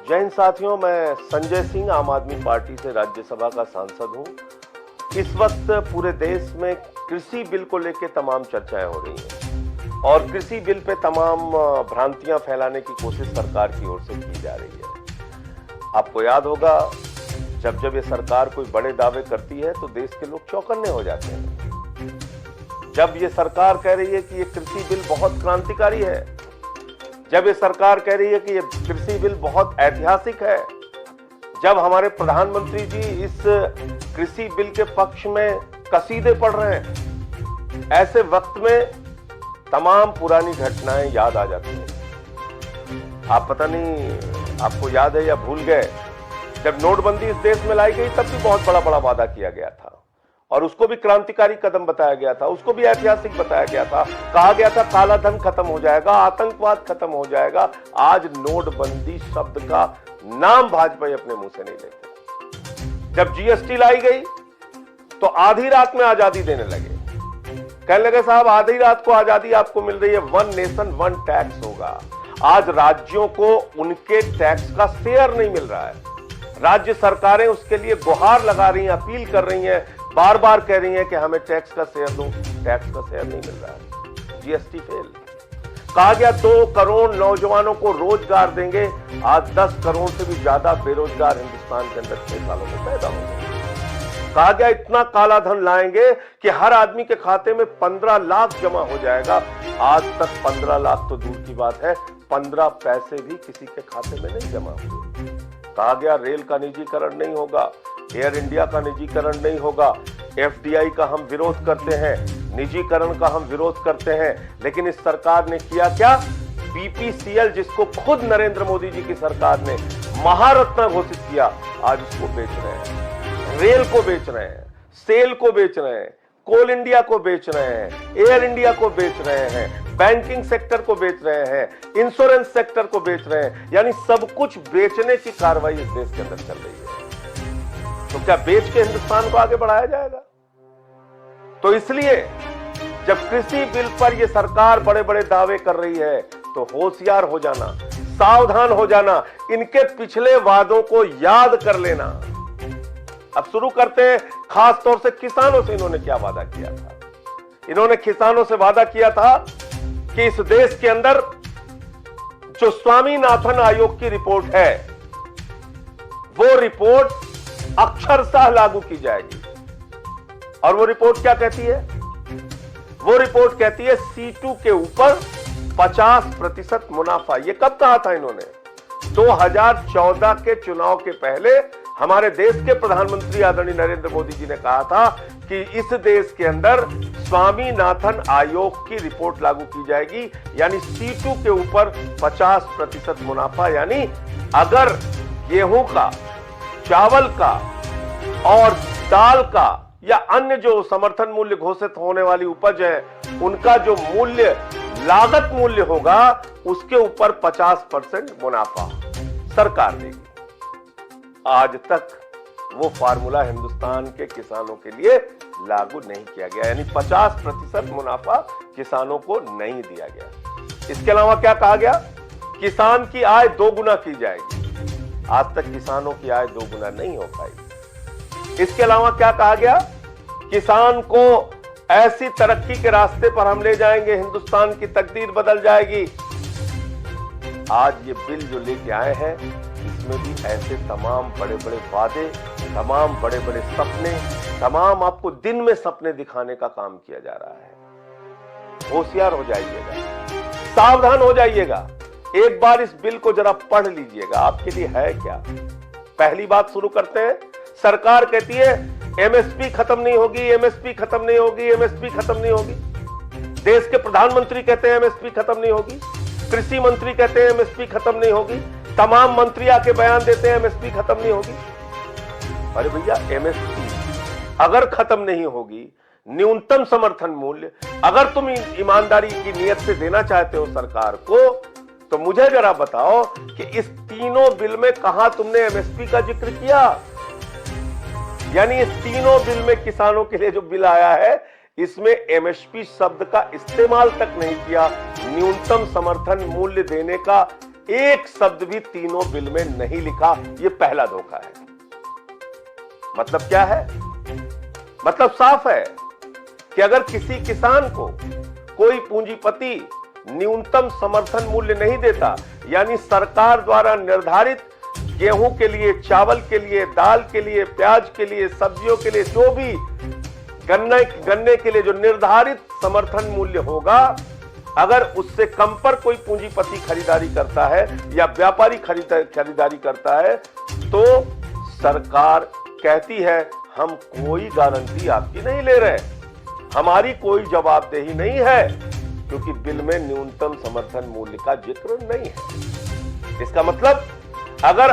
जय हिंद साथियों, मैं संजय सिंह आम आदमी पार्टी से राज्यसभा का सांसद हूं। इस वक्त पूरे देश में कृषि बिल को लेकर तमाम चर्चाएं हो रही हैं और कृषि बिल पे तमाम भ्रांतियां फैलाने की कोशिश सरकार की ओर से की जा रही है। आपको याद होगा, जब जब ये सरकार कोई बड़े दावे करती है तो देश के लोग चौकन्ने हो जाते हैं। जब ये सरकार कह रही है कि ये कृषि बिल बहुत क्रांतिकारी है, जब ये सरकार कह रही है कि ये कृषि बिल बहुत ऐतिहासिक है, जब हमारे प्रधानमंत्री जी इस कृषि बिल के पक्ष में कसीदे पढ़ रहे हैं, ऐसे वक्त में तमाम पुरानी घटनाएं याद आ जाती हैं। आप पता नहीं आपको याद है या भूल गए, जब नोटबंदी इस देश में लाई गई तब भी बहुत बड़ा वादा किया गया था और उसको भी क्रांतिकारी कदम बताया गया था, उसको भी ऐतिहासिक बताया गया था। कहा गया था काला धन खत्म हो जाएगा, आतंकवाद खत्म हो जाएगा। आज नोटबंदी शब्द का नाम भाजपा अपने मुंह से नहीं लेते। जब जीएसटी लाई गई तो आधी रात में आजादी देने लगे, कहने लगे साहब आधी रात को आजादी आपको मिल रही है, 1 नेशन 1 टैक्स होगा। आज राज्यों को उनके टैक्स का शेयर नहीं मिल रहा है। राज्य सरकारें उसके लिए गुहार लगा रही हैं, अपील कर रही हैं, बार बार कह रही हैं कि हमें टैक्स का शेयर दो। टैक्स का शेयर नहीं मिल रहा है। GST fail. कहा गया 2 करोड़ नौजवानों को रोजगार देंगे, आज 10 करोड़ से भी ज्यादा बेरोजगार हिंदुस्तान के अंदर 6 सालों में पैदा होंगे। कहा गया इतना काला धन लाएंगे कि हर आदमी के खाते में 15 लाख जमा हो जाएगा। आज तक 15 लाख तो दूर की बात है, 15 पैसे भी किसी के खाते में नहीं जमा हुए। कहा गया रेल का निजीकरण नहीं होगा, एयर इंडिया का निजीकरण नहीं होगा, एफडीआई का हम विरोध करते हैं, निजीकरण का हम विरोध करते हैं। लेकिन इस सरकार ने किया क्या? बीपीसीएल, जिसको खुद नरेंद्र मोदी जी की सरकार ने महारत्न घोषित किया, आज उसको बेच रहे हैं। रेल को बेच रहे हैं, सेल को बेच रहे हैं, कोल इंडिया को बेच रहे हैं, एयर इंडिया को बेच रहे हैं, बैंकिंग सेक्टर को बेच रहे हैं, इंश्योरेंस सेक्टर को बेच रहे हैं। यानी सब कुछ बेचने की कार्रवाई इस देश के अंदर चल रही है। तो क्या बेच के हिंदुस्तान को आगे बढ़ाया जाएगा? तो इसलिए जब कृषि बिल पर यह सरकार बड़े दावे कर रही है तो होशियार हो जाना, सावधान हो जाना, इनके पिछले वादों को याद कर लेना। अब शुरू करते हैं खास तौर से किसानों से इन्होंने क्या वादा किया था। इन्होंने किसानों से वादा किया था कि इस देश के अंदर जो स्वामीनाथन आयोग की रिपोर्ट है, वो रिपोर्ट अक्षरशः लागू की जाएगी। और वो रिपोर्ट क्या कहती है? वो रिपोर्ट कहती है C2 के ऊपर 50% मुनाफा। ये कब कहा था इन्होंने? 2014 के चुनाव के पहले हमारे देश के प्रधानमंत्री आदरणीय नरेंद्र मोदी जी ने कहा था कि इस देश के अंदर स्वामीनाथन आयोग की रिपोर्ट लागू की जाएगी, यानी C2 के ऊपर 50% मुनाफा। यानी अगर गेहूं का, चावल का और दाल का या अन्य जो समर्थन मूल्य घोषित होने वाली उपज है, उनका जो मूल्य, लागत मूल्य होगा, उसके ऊपर 50% मुनाफा सरकार देगी। आज तक वो फार्मूला हिंदुस्तान के किसानों के लिए लागू नहीं किया गया, यानी 50% मुनाफा किसानों को नहीं दिया गया। इसके अलावा क्या कहा गया? किसान की आय 2 गुना की जाएगी। आज तक किसानों की आय 2 गुना नहीं हो पाई। इसके अलावा क्या कहा गया? किसान को ऐसी तरक्की के रास्ते पर हम ले जाएंगे, हिंदुस्तान की तकदीर बदल जाएगी। आज ये बिल जो लेके आए हैं, इसमें भी ऐसे तमाम बड़े वादे, तमाम बड़े सपने, तमाम आपको दिन में सपने दिखाने का काम किया जा रहा है। होशियार हो जाइएगा, सावधान हो जाइएगा। एक बार इस बिल को जरा पढ़ लीजिएगा, आपके लिए है क्या। पहली बात शुरू करते हैं। सरकार कहती है एमएसपी खत्म नहीं होगी, एमएसपी खत्म नहीं होगी, एमएसपी खत्म नहीं होगी। देश के प्रधानमंत्री कहते हैं एमएसपी खत्म नहीं होगी, कृषि मंत्री कहते हैं एमएसपी खत्म नहीं होगी, तमाम मंत्री आके बयान देते हैं एमएसपी खत्म नहीं होगी। अरे भैया, एमएसपी अगर खत्म नहीं होगी, न्यूनतम समर्थन मूल्य अगर तुम ईमानदारी की नियत से देना चाहते हो सरकार को, तो मुझे जरा बताओ कि इस तीनों बिल में कहां तुमने एमएसपी का जिक्र किया। यानी इस तीनों बिल में किसानों के लिए जो बिल आया है, इसमें एमएसपी शब्द का इस्तेमाल तक नहीं किया। न्यूनतम समर्थन मूल्य देने का एक शब्द भी तीनों बिल में नहीं लिखा। यह पहला धोखा है। मतलब क्या है? मतलब साफ है कि अगर किसी किसान को कोई पूंजीपति न्यूनतम समर्थन मूल्य नहीं देता, यानी सरकार द्वारा निर्धारित गेहूं के लिए, चावल के लिए, दाल के लिए, प्याज के लिए, सब्जियों के लिए, जो भी गन्ने के लिए जो निर्धारित समर्थन मूल्य होगा, अगर उससे कम पर कोई पूंजीपति खरीदारी करता है या व्यापारी खरीदारी करता है, तो सरकार कहती है हम कोई गारंटी आपकी नहीं ले रहे, हमारी कोई जवाबदेही नहीं है, क्योंकि बिल में न्यूनतम समर्थन मूल्य का जिक्र नहीं है। इसका मतलब अगर